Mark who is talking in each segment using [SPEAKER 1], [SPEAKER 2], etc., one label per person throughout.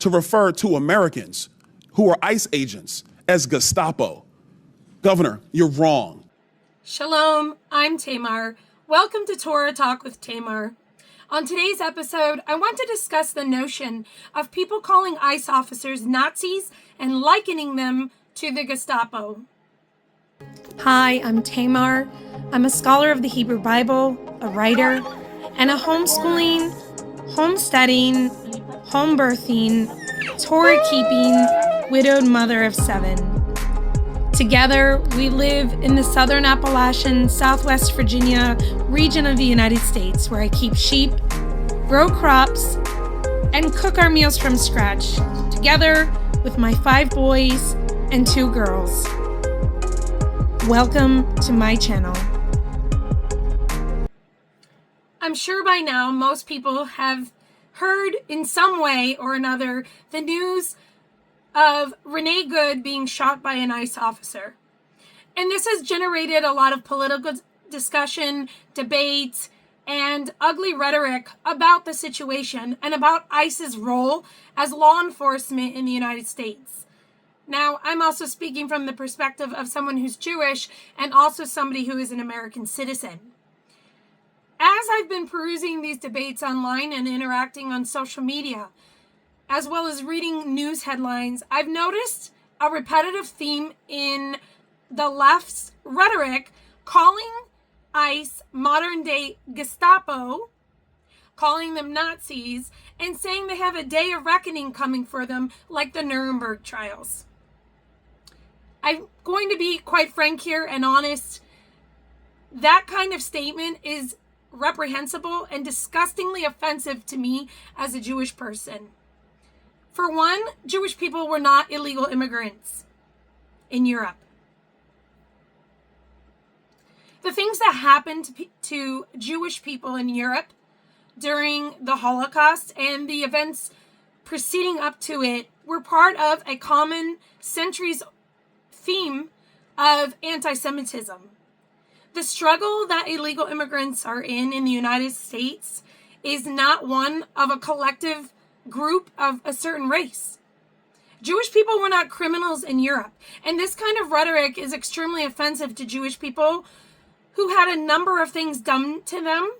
[SPEAKER 1] to refer to Americans who are ICE agents as Gestapo. Governor, you're wrong.
[SPEAKER 2] Shalom, I'm Tamar. Welcome to Torah Talk with Tamar. On today's episode, I want to discuss the notion of people calling ICE officers Nazis and likening them to the Gestapo. Hi, I'm Tamar. I'm a scholar of the Hebrew Bible, a writer, and a homeschooling, homesteading, home birthing, Torah-keeping, widowed mother of 7. Together, we live in the Southern Appalachian, Southwest Virginia region of the United States, where I keep sheep, grow crops, and cook our meals from scratch, together with my 5 boys and 2 girls. Welcome to my channel. I'm sure by now most people have heard in some way or another the news of Renee Good being shot by an ICE officer. And this has generated a lot of political discussion, debate, and ugly rhetoric about the situation and about ICE's role as law enforcement in the United States. Now, I'm also speaking from the perspective of someone who's Jewish and also somebody who is an American citizen. As I've been perusing these debates online and interacting on social media, as well as reading news headlines, I've noticed a repetitive theme in the left's rhetoric calling ICE modern-day Gestapo, calling them Nazis, and saying they have a day of reckoning coming for them like the Nuremberg trials. I'm going to be quite frank here and honest. That kind of statement is reprehensible and disgustingly offensive to me as a Jewish person. For one, Jewish people were not illegal immigrants in Europe. The things that happened to Jewish people in Europe during the Holocaust and the events preceding up to it were part of a common centuries theme of anti-Semitism. The struggle that illegal immigrants are in the United States is not one of a collective group of a certain race. Jewish people were not criminals in Europe, and this kind of rhetoric is extremely offensive to Jewish people who had a number of things done to them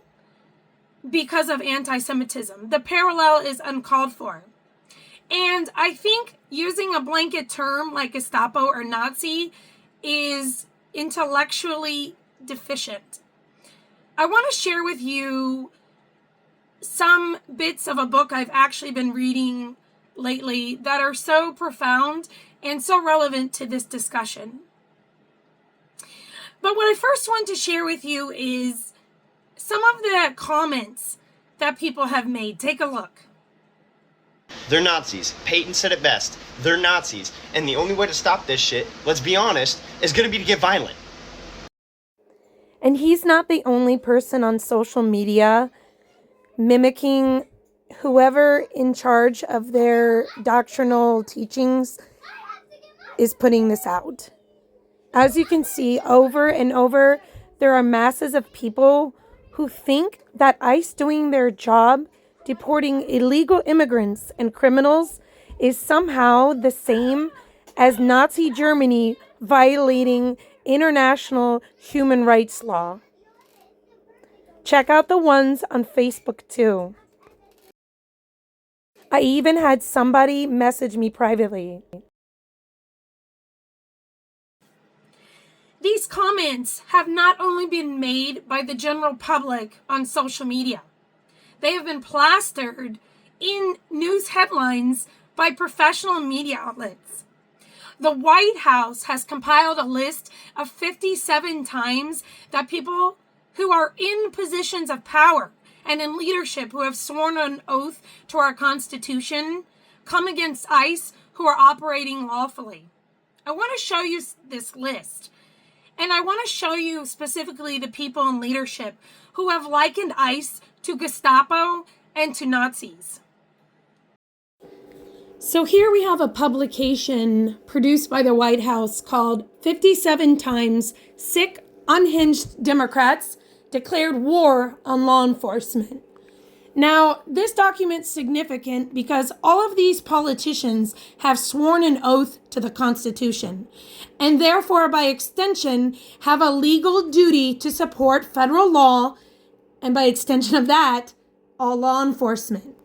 [SPEAKER 2] because of anti-Semitism. The parallel is uncalled for. And I think using a blanket term like Gestapo or Nazi is intellectually deficient. I want to share with you some bits of a book I've actually been reading lately that are so profound and so relevant to this discussion. But what I first want to share with you is some of the comments that people have made. Take a look.
[SPEAKER 3] They're Nazis. Peyton said it best. They're Nazis. And the only way to stop this shit, let's be honest, is going to be to get violent.
[SPEAKER 2] And he's not the only person on social media mimicking whoever in charge of their doctrinal teachings is putting this out. As you can see, over and over, there are masses of people who think that ICE doing their job, deporting illegal immigrants and criminals, is somehow the same as Nazi Germany violating international human rights law. Check out the ones on Facebook too. I even had somebody message me privately. These comments have not only been made by the general public on social media, they have been plastered in news headlines by professional media outlets. The White House has compiled a list of 57 times that people who are in positions of power and in leadership who have sworn an oath to our Constitution come against ICE who are operating lawfully. I want to show you this list. And I want to show you specifically the people in leadership who have likened ICE to Gestapo and to Nazis. So here we have a publication produced by the White House called 57 Times Sick, Unhinged Democrats Declared War on Law Enforcement. Now, this document's significant because all of these politicians have sworn an oath to the Constitution, and therefore, by extension, have a legal duty to support federal law, and by extension of that, all law enforcement.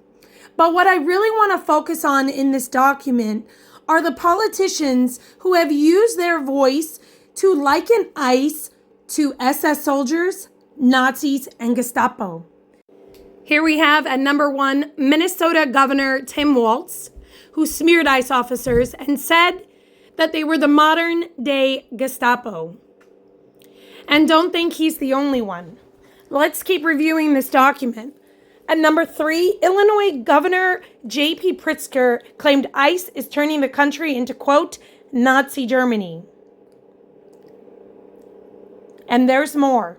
[SPEAKER 2] But what I really want to focus on in this document are the politicians who have used their voice to liken ICE to SS soldiers, Nazis, and Gestapo. Here we have at number 1, Minnesota Governor Tim Walz, who smeared ICE officers and said that they were the modern day Gestapo. And don't think he's the only one. Let's keep reviewing this document. At number 3, Illinois Governor J.P. Pritzker claimed ICE is turning the country into, quote, Nazi Germany. And there's more.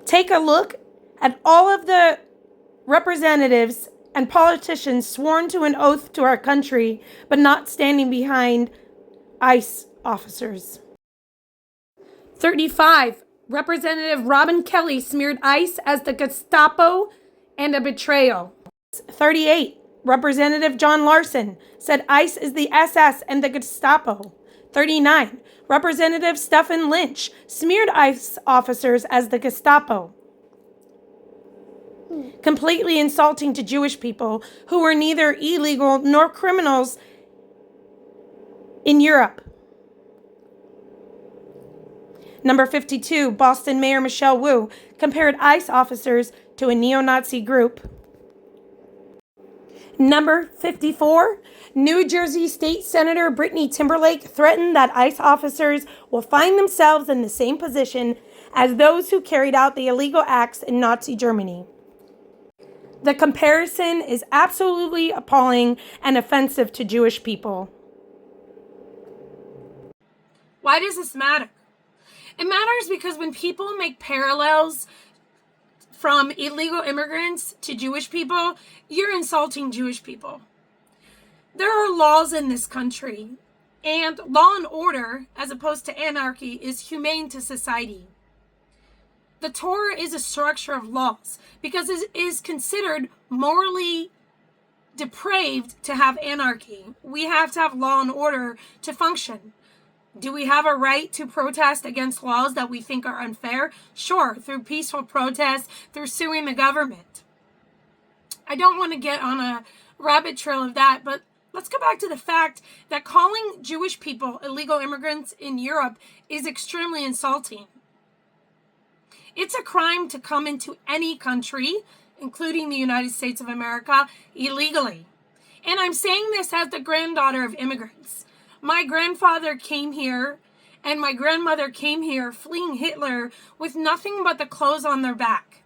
[SPEAKER 2] Take a look at all of the representatives and politicians sworn to an oath to our country, but not standing behind ICE officers. 35. Representative Robin Kelly smeared ICE as the Gestapo and a betrayal. 38. Representative John Larson said ICE is the SS and the Gestapo. 39. Representative Stephen Lynch smeared ICE officers as the Gestapo, completely insulting to Jewish people who were neither illegal nor criminals in Europe. Number 52, Boston Mayor Michelle Wu compared ICE officers to a neo-Nazi group. Number 54, New Jersey State Senator Brittany Timberlake threatened that ICE officers will find themselves in the same position as those who carried out the illegal acts in Nazi Germany. The comparison is absolutely appalling and offensive to Jewish people. Why does this matter? It matters because when people make parallels from illegal immigrants to Jewish people, you're insulting Jewish people. There are laws in this country, and law and order, as opposed to anarchy, is humane to society. The Torah is a structure of laws because it is considered morally depraved to have anarchy. We have to have law and order to function. Do we have a right to protest against laws that we think are unfair? Sure, through peaceful protests, through suing the government. I don't want to get on a rabbit trail of that, but let's go back to the fact that calling Jewish people illegal immigrants in Europe is extremely insulting. It's a crime to come into any country, including the United States of America, illegally. And I'm saying this as the granddaughter of immigrants. My grandfather came here and my grandmother came here fleeing Hitler with nothing but the clothes on their back.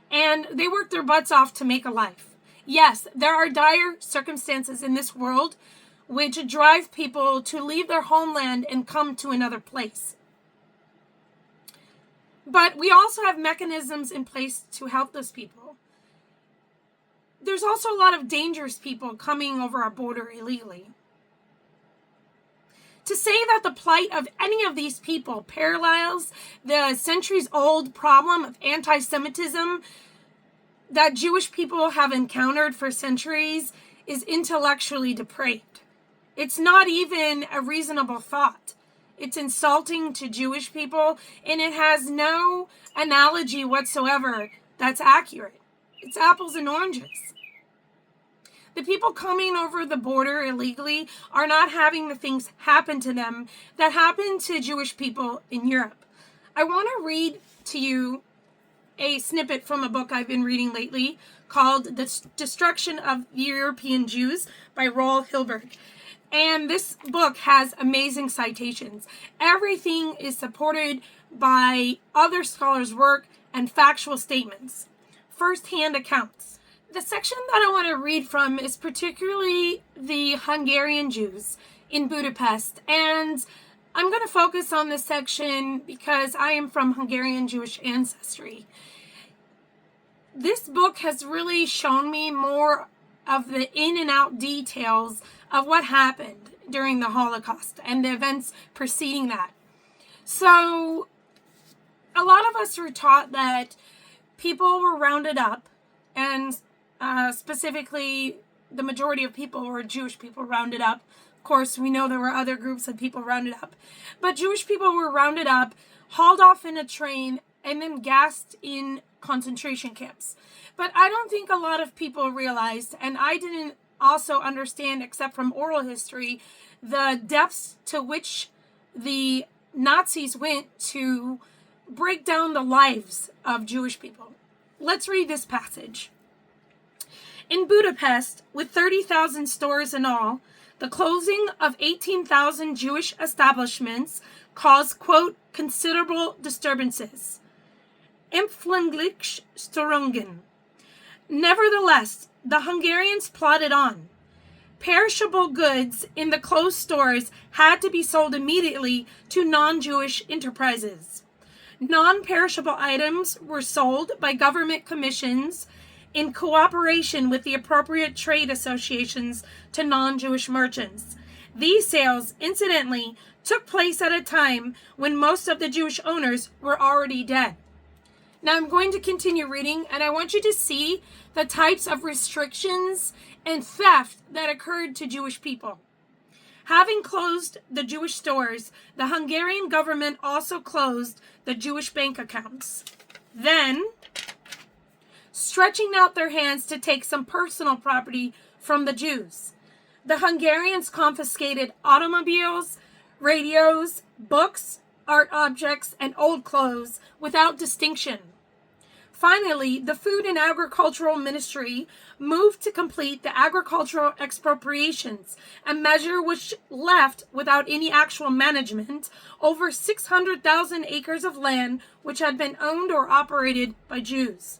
[SPEAKER 2] And they worked their butts off to make a life. Yes, there are dire circumstances in this world which drive people to leave their homeland and come to another place. But we also have mechanisms in place to help those people. There's also a lot of dangerous people coming over our border illegally. To say that the plight of any of these people parallels the centuries-old problem of anti-Semitism that Jewish people have encountered for centuries is intellectually depraved. It's not even a reasonable thought. It's insulting to Jewish people, and it has no analogy whatsoever that's accurate. It's apples and oranges. The people coming over the border illegally are not having the things happen to them that happen to Jewish people in Europe. I want to read to you a snippet from a book I've been reading lately called The Destruction of the European Jews by Roel Hilberg. And this book has amazing citations. Everything is supported by other scholars' work and factual statements, first-hand accounts. The section that I want to read from is particularly the Hungarian Jews in Budapest. And I'm going to focus on this section because I am from Hungarian Jewish ancestry. This book has really shown me more of the in and out details of what happened during the Holocaust and the events preceding that. So a lot of us were taught that people were rounded up, and specifically the majority of people were Jewish people rounded up. Of course, we know there were other groups of people rounded up, but Jewish people were rounded up, hauled off in a train, and then gassed in concentration camps. But I don't think a lot of people realized, and I didn't also understand, except from oral history, the depths to which the Nazis went to break down the lives of Jewish people. Let's read this passage. In Budapest, with 30,000 stores in all, the closing of 18,000 Jewish establishments caused, quote, considerable disturbances. Empfindliche Störungen. Nevertheless, the Hungarians plodded on. Perishable goods in the closed stores had to be sold immediately to non-Jewish enterprises. Non-perishable items were sold by government commissions in cooperation with the appropriate trade associations to non-Jewish merchants. These sales, incidentally, took place at a time when most of the Jewish owners were already dead. Now I'm going to continue reading, and I want you to see the types of restrictions and theft that occurred to Jewish people. Having closed the Jewish stores, the Hungarian government also closed the Jewish bank accounts. Then, stretching out their hands to take some personal property from the Jews, the Hungarians confiscated automobiles, radios, books, art objects, and old clothes without distinction. Finally, the Food and Agricultural Ministry moved to complete the agricultural expropriations, a measure which left, without any actual management, over 600,000 acres of land which had been owned or operated by Jews.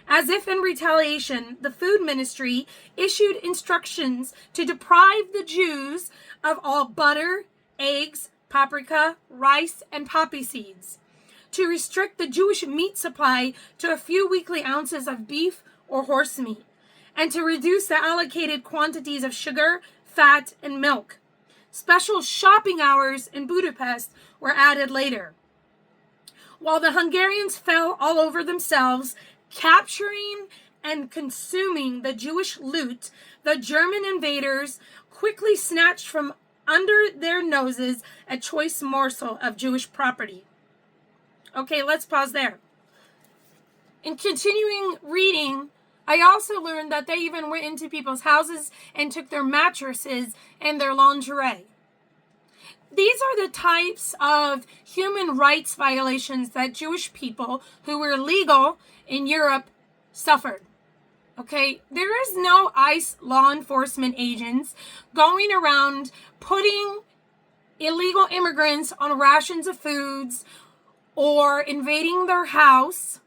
[SPEAKER 2] As if in retaliation, the Food Ministry issued instructions to deprive the Jews of all butter, eggs, paprika, rice, and poppy seeds, to restrict the Jewish meat supply to a few weekly ounces of beef or horse meat, and to reduce the allocated quantities of sugar, fat, and milk. Special shopping hours in Budapest were added later. While the Hungarians fell all over themselves, capturing and consuming the Jewish loot, the German invaders quickly snatched from under their noses a choice morsel of Jewish property. Okay, let's pause there. In continuing reading, I also learned that they even went into people's houses and took their mattresses and their lingerie. These are the types of human rights violations that Jewish people who were legal in Europe suffered. Okay, there is no ICE law enforcement agents going around putting illegal immigrants on rations of foods or invading their house,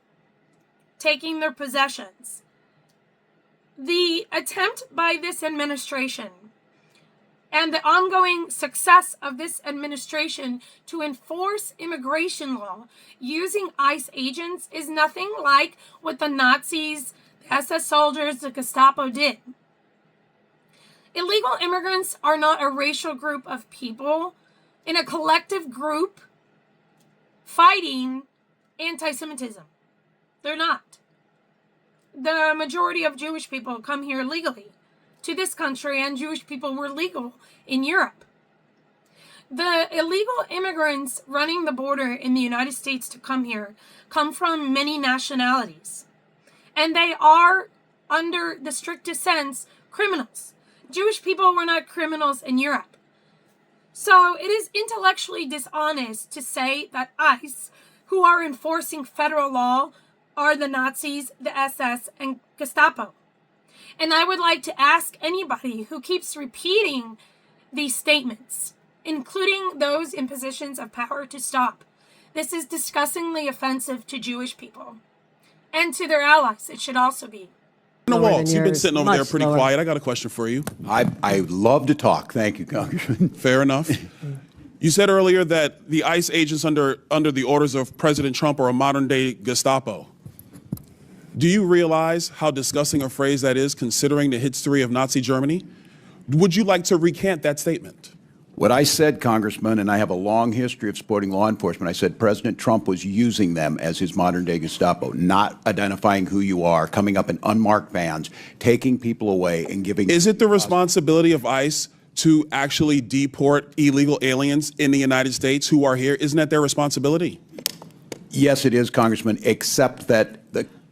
[SPEAKER 2] taking their possessions. The attempt by this administration and the ongoing success of this administration to enforce immigration law using ICE agents is nothing like what the Nazis, the SS soldiers, the Gestapo did. Illegal immigrants are not a racial group of people in a collective group fighting anti-Semitism. They're not. The majority of Jewish people come here legally to this country, and Jewish people were legal in Europe. The illegal immigrants running the border in the United States to come here come from many nationalities, and they are, under the strictest sense, criminals. Jewish people were not criminals in Europe. So it is intellectually dishonest to say that ICE, who are enforcing federal law, are the Nazis, the SS, and Gestapo. And I would like to ask anybody who keeps repeating these statements, including those in positions of power, to stop. This is disgustingly offensive to Jewish people. And to their allies, it should also be.
[SPEAKER 1] Waltz, you've been sitting over there pretty quiet. I got a question for you.
[SPEAKER 4] I love to talk. Thank you, Congressman.
[SPEAKER 1] Fair enough. You said earlier that the ICE agents under the orders of President Trump are a modern-day Gestapo. Do you realize how disgusting a phrase that is, considering the history of Nazi Germany? Would you like to recant that statement?
[SPEAKER 4] What I said, Congressman, and I have a long history of supporting law enforcement, I said President Trump was using them as his modern-day Gestapo, not identifying who you are, coming up in unmarked vans, taking people away and giving...
[SPEAKER 1] Is it the responsibility of ICE to actually deport illegal aliens in the United States who are here? Isn't that their responsibility?
[SPEAKER 4] Yes, it is, Congressman, except that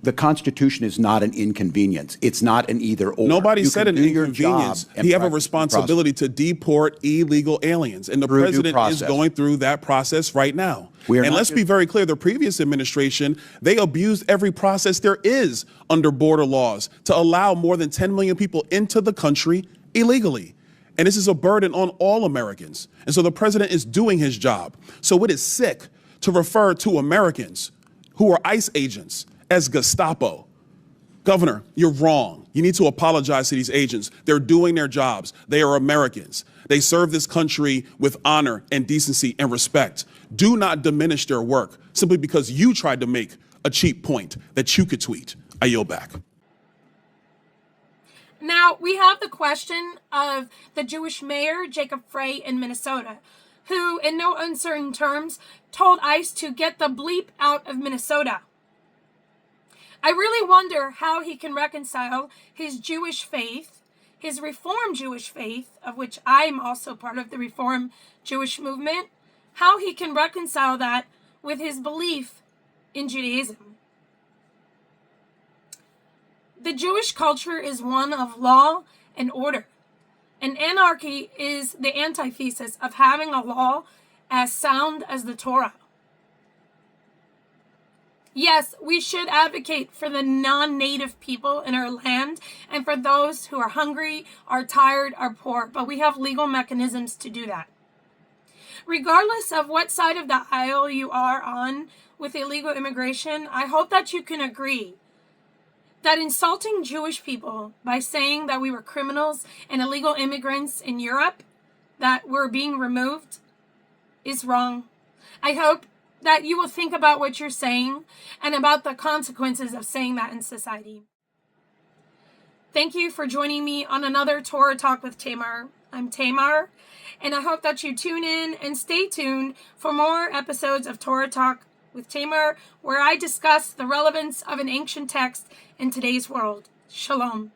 [SPEAKER 4] the Constitution is not an inconvenience. It's not an either-or.
[SPEAKER 1] Nobody
[SPEAKER 4] You
[SPEAKER 1] said
[SPEAKER 4] can
[SPEAKER 1] an
[SPEAKER 4] do your
[SPEAKER 1] inconvenience.
[SPEAKER 4] job and
[SPEAKER 1] You have a
[SPEAKER 4] practice due
[SPEAKER 1] responsibility to deport illegal aliens, and the
[SPEAKER 4] Through due
[SPEAKER 1] president is
[SPEAKER 4] process.
[SPEAKER 1] going through that process right now. And
[SPEAKER 4] not
[SPEAKER 1] let's be
[SPEAKER 4] just-
[SPEAKER 1] very clear, the previous administration, they abused every process there is under border laws to allow more than 10 million people into the country illegally. And this is a burden on all Americans. And so the president is doing his job. So it is sick to refer to Americans who are ICE agents as Gestapo. Governor, you're wrong. You need to apologize to these agents. They're doing their jobs. They are Americans. They serve this country with honor and decency and respect. Do not diminish their work simply because you tried to make a cheap point that you could tweet. I yield back.
[SPEAKER 2] Now, we have the question of the Jewish mayor, Jacob Frey, in Minnesota, who, in no uncertain terms, told ICE to get the bleep out of Minnesota. I really wonder how he can reconcile his Jewish faith, his Reform Jewish faith, of which I'm also part of the Reform Jewish movement, how he can reconcile that with his belief in Judaism. The Jewish culture is one of law and order, and anarchy is the antithesis of having a law as sound as the Torah. Yes, we should advocate for the non-native people in our land and for those who are hungry, are tired, are poor, but we have legal mechanisms to do that. Regardless of what side of the aisle you are on with illegal immigration, I hope that you can agree that insulting Jewish people by saying that we were criminals and illegal immigrants in Europe that were being removed is wrong. I hope that you will think about what you're saying and about the consequences of saying that in society. Thank you for joining me on another Torah Talk with Tamar. I'm Tamar, and I hope that you tune in and stay tuned for more episodes of Torah Talk with Tamar, where I discuss the relevance of an ancient text in today's world. Shalom.